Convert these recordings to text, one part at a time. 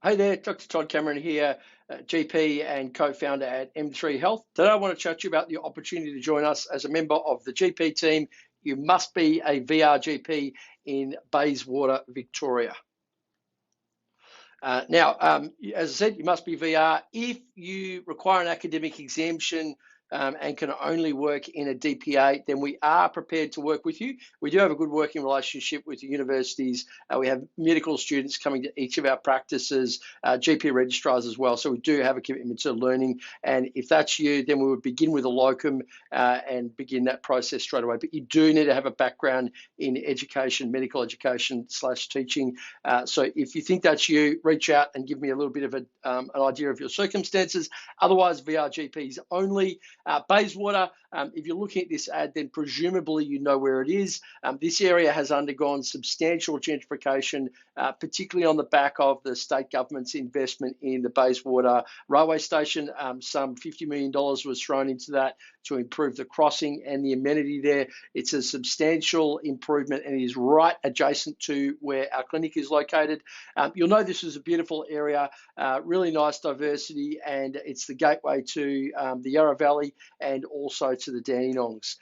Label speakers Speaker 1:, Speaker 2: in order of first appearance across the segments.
Speaker 1: Hey there, Dr. Todd Cameron here, GP and co-founder at M3 Health. Today I want to chat to you about the opportunity to join us as a member of the GP team. You must be a VR GP in Bayswater, Victoria. As I said, you must be VR. If you require an academic exemption and can only work in a DPA, then we are prepared to work with you. We do have a good working relationship with the universities. We have medical students coming to each of our practices, GP registrars as well. So we do have a commitment to learning. And if that's you, then we would begin with a locum and begin that process straight away. But you do need to have a background in education, medical education / teaching. So if you think that's you, reach out and give me a little bit of an idea of your circumstances. Otherwise, VR GPs only. Bayswater, if you're looking at this ad, then presumably you know where it is. This area has undergone substantial gentrification, particularly on the back of the state government's investment in the Bayswater railway station. Some $50 million was thrown into that to improve the crossing and the amenity there. It's a substantial improvement and it is right adjacent to where our clinic is located. You'll know this is a beautiful area, really nice diversity, and it's the gateway to the Yarra Valley and also to the Dandenongs.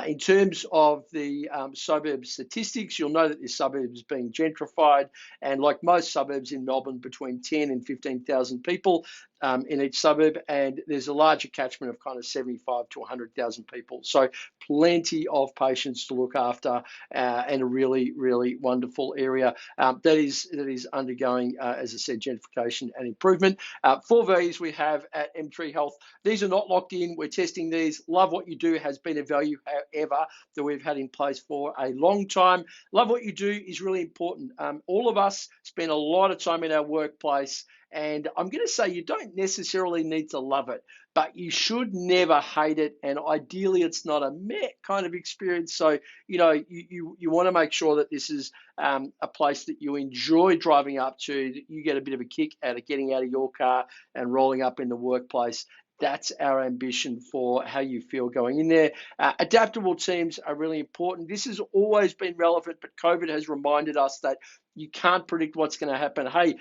Speaker 1: In terms of the suburb statistics, you'll know that this suburb is being gentrified, and like most suburbs in Melbourne, between 10 and 15,000 people in each suburb, and there's a larger catchment of kind of 75 to 100,000 people. So plenty of patients to look after, and a really, really wonderful area that is undergoing, as I said, gentrification and improvement. 4 values we have at M3 Health. These are not locked in. We're testing these. Love what you do has been a value, however, that we've had in place for a long time. Love what you do is really important. All of us spend a lot of time in our workplace, and I'm going to say you don't necessarily need to love it, but you should never hate it. And ideally, it's not a meh kind of experience. So, you want to make sure that this is a place that you enjoy driving up to, that you get a bit of a kick out of getting out of your car and rolling up in the workplace. That's our ambition for how you feel going in there. Adaptable teams are really important. This has always been relevant, but COVID has reminded us that you can't predict what's going to happen. Hey,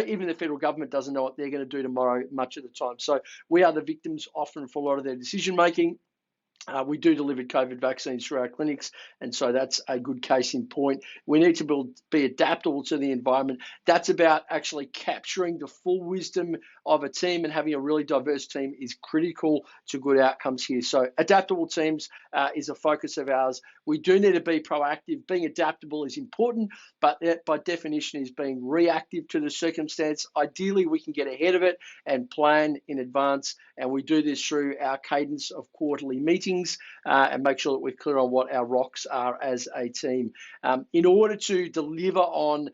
Speaker 1: even the federal government doesn't know what they're going to do tomorrow much of the time. So we are the victims often for a lot of their decision making. We do deliver COVID vaccines through our clinics, and so that's a good case in point. We need to be adaptable to the environment. That's about actually capturing the full wisdom of a team, and having a really diverse team is critical to good outcomes here. So adaptable teams is a focus of ours. We do need to be proactive. Being adaptable is important, but that by definition is being reactive to the circumstance. Ideally, we can get ahead of it and plan in advance, and we do this through our cadence of quarterly meetings. And make sure that we're clear on what our rocks are as a team. In order to deliver on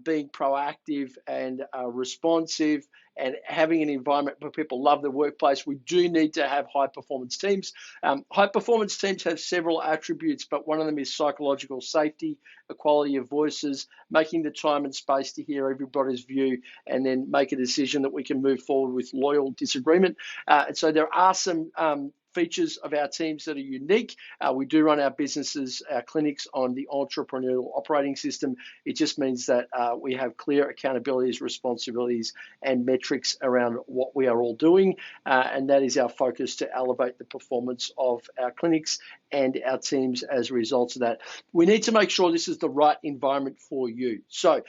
Speaker 1: being proactive and responsive and having an environment where people love the workplace, we do need to have high performance teams. High performance teams have several attributes, but one of them is psychological safety, equality of voices, making the time and space to hear everybody's view, and then make a decision that we can move forward with loyal disagreement. And so there are some features of our teams that are unique. We do run our businesses, our clinics, on the entrepreneurial operating system. It just means that we have clear accountabilities, responsibilities, and metrics around what we are all doing. And that is our focus, to elevate the performance of our clinics and our teams as a result of that. We need to make sure this is the right environment for you. So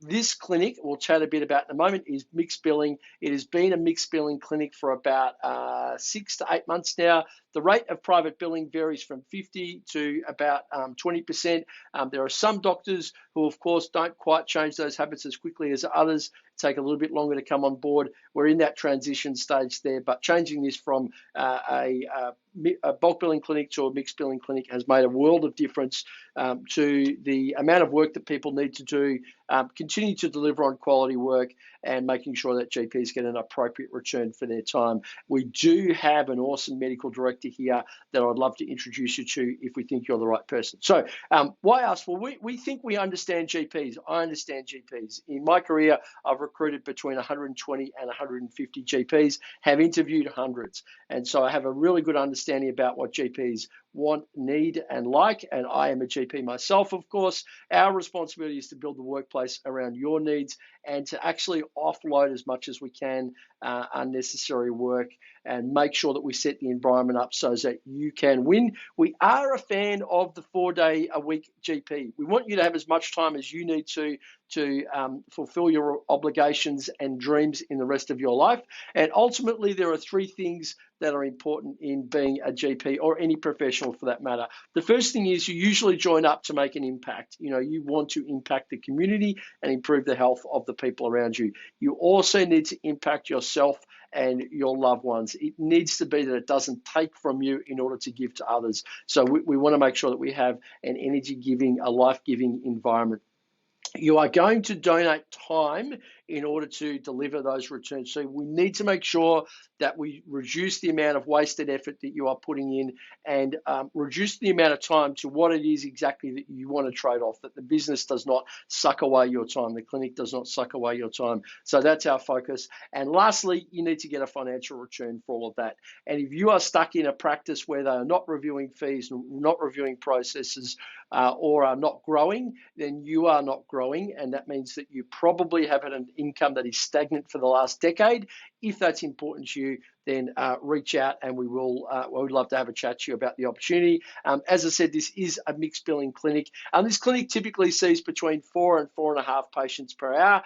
Speaker 1: this clinic, we'll chat a bit about in a moment, is mixed billing. It has been a mixed billing clinic for about 6 to 8 months now. The rate of private billing varies from 50 to about 20%. There are some doctors who, of course, don't quite change those habits as quickly as others, take a little bit longer to come on board. We're in that transition stage there, but changing this from a bulk billing clinic to a mixed billing clinic has made a world of difference to the amount of work that people need to do, continue to deliver on quality work, and making sure that GPs get an appropriate return for their time. We do have an awesome medical director here that I'd love to introduce you to if we think you're the right person. So why us? Well, we think we understand GPs. I understand GPs. In my career, I've recruited between 120 and 150 GPs, have interviewed hundreds. And so I have a really good understanding about what GPs want, need, and like. And I am a GP myself, of course. Our responsibility is to build the workplace around your needs and to actually offload as much as we can unnecessary work and make sure that we set the environment up so that you can win. We are a fan of the 4-day-a-week GP. We want you to have as much time as you need to fulfill your obligations and dreams in the rest of your life. And ultimately, there are 3 things that are important in being a GP or any professional for that matter. The first thing is you usually join up to make an impact. You want to impact the community and improve the health of the people around you. You also need to impact yourself and your loved ones. It needs to be that it doesn't take from you in order to give to others. So we want to make sure that we have an energy-giving, a life-giving environment. You are going to donate time in order to deliver those returns. So we need to make sure that we reduce the amount of wasted effort that you are putting in and reduce the amount of time to what it is exactly that you want to trade off, that the business does not suck away your time, the clinic does not suck away your time. So that's our focus. And lastly, you need to get a financial return for all of that. And if you are stuck in a practice where they are not reviewing fees, not reviewing processes, or are not growing, then you are not growing, and that means that you probably have an income that is stagnant for the last decade. If that's important to you, then reach out and we would love to have a chat to you about the opportunity. As I said, this is a mixed billing clinic. This clinic typically sees between 4 and 4.5 patients per hour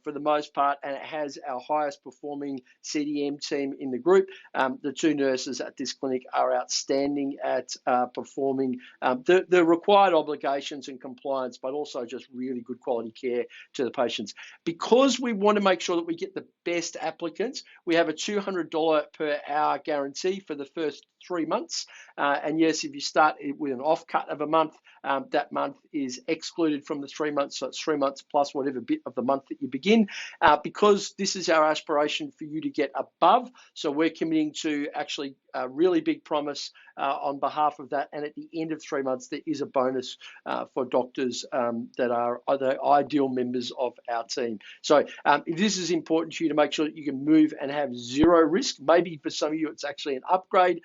Speaker 1: for the most part, and it has our highest performing CDM team in the group. The 2 nurses at this clinic are outstanding at performing the required obligations and compliance, but also just really good quality care to the patients. Because we want to make sure that we get the best applicants, we have a $200 per hour guarantee for the first 3 months. And yes, if you start with an off-cut of a month, that month is excluded from the 3 months. So it's 3 months plus whatever bit of the month that you begin, because this is our aspiration for you to get above. So we're committing to actually a really big promise on behalf of that. And at the end of 3 months, there is a bonus for doctors that are the ideal members of our team. So if this is important to you to make sure that you can move and have zero risk, maybe for some of you it's actually an upgrade,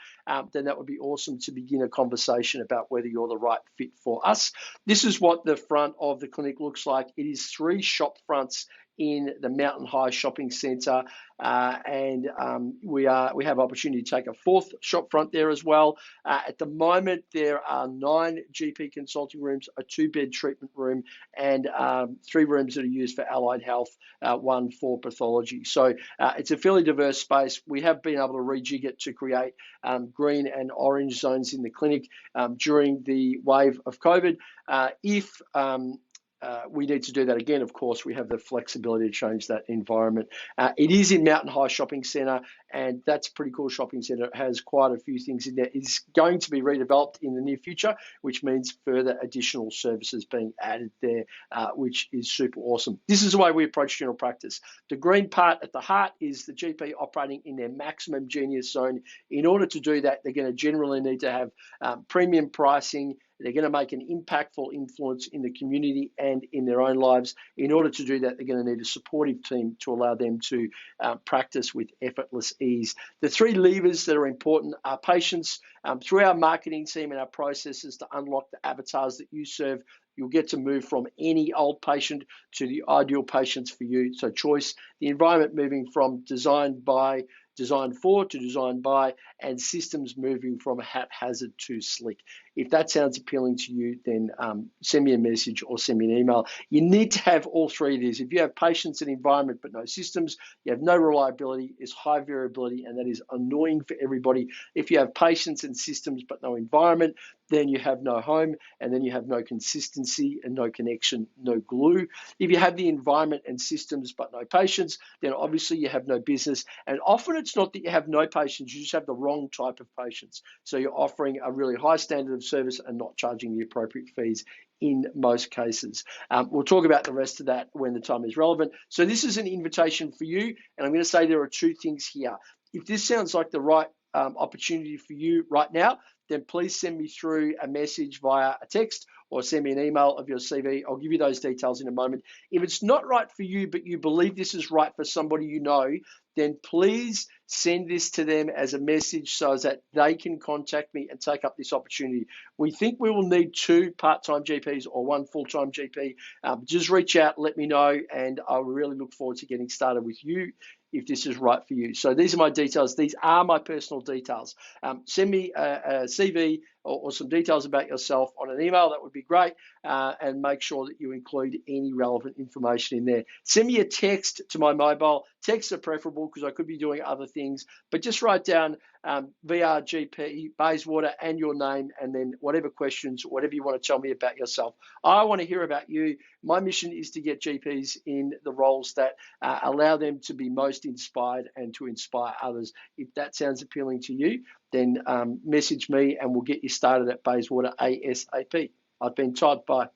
Speaker 1: then that would be awesome to begin a conversation about whether you're the right fit for us. This is what the front of the clinic looks like. It is 3 shop fronts in the Mountain High Shopping Centre, and we have opportunity to take a 4th shop front there as well. At the moment, there are 9 GP consulting rooms, a 2-bed treatment room, and 3 rooms that are used for allied health, 1 for pathology. So it's a fairly diverse space. We have been able to rejig it to create green and orange zones in the clinic during the wave of COVID. If we need to do that again, of course, we have the flexibility to change that environment. It is in Mountain High Shopping Centre, and that's a pretty cool shopping centre. It has quite a few things in there. It's going to be redeveloped in the near future, which means further additional services being added there, which is super awesome. This is the way we approach general practice. The green part at the heart is the GP operating in their maximum genius zone. In order to do that, they're going to generally need to have premium pricing. They're going to make an impactful influence in the community and in their own lives. In order to do that, they're going to need a supportive team to allow them to practice with effortless ease. The 3 levers that are important are patience. Through our marketing team and our processes to unlock the avatars that you serve, you'll get to move from any old patient to the ideal patients for you. So choice, the environment moving from design for to design by, and systems moving from haphazard to slick. If that sounds appealing to you, then send me a message or send me an email. You need to have all 3 of these. If you have patience and environment but no systems, you have no reliability, it's high variability, and that is annoying for everybody. If you have patience and systems but no environment, then you have no home, and then you have no consistency and no connection, no glue. If you have the environment and systems but no patience, then obviously you have no business. And often it's not that you have no patience, you just have the wrong type of patience. So you're offering a really high standard of service and not charging the appropriate fees in most cases. We'll talk about the rest of that when the time is relevant. So this is an invitation for you, and I'm going to say there are 2 things here. If this sounds like the right opportunity for you right now, then please send me through a message via a text or send me an email of your CV. I'll give you those details in a moment. If it's not right for you, but you believe this is right for somebody you know, then please send this to them as a message so that they can contact me and take up this opportunity. We think we will need 2 part-time GPs or 1 full-time GP. Just reach out, let me know, and I really look forward to getting started with you if this is right for you. So these are my details. These are my personal details. Send me a CV or some details about yourself on an email. That would be great. And make sure that you include any relevant information in there. Send me a text to my mobile. Texts are preferable because I could be doing other things, but just write down VRGP, Bayswater, and your name, and then whatever questions, whatever you want to tell me about yourself. I want to hear about you. My mission is to get GPs in the roles that allow them to be most inspired and to inspire others. If that sounds appealing to you, then message me and we'll get you started at Bayswater ASAP. I've been Todd. Bye.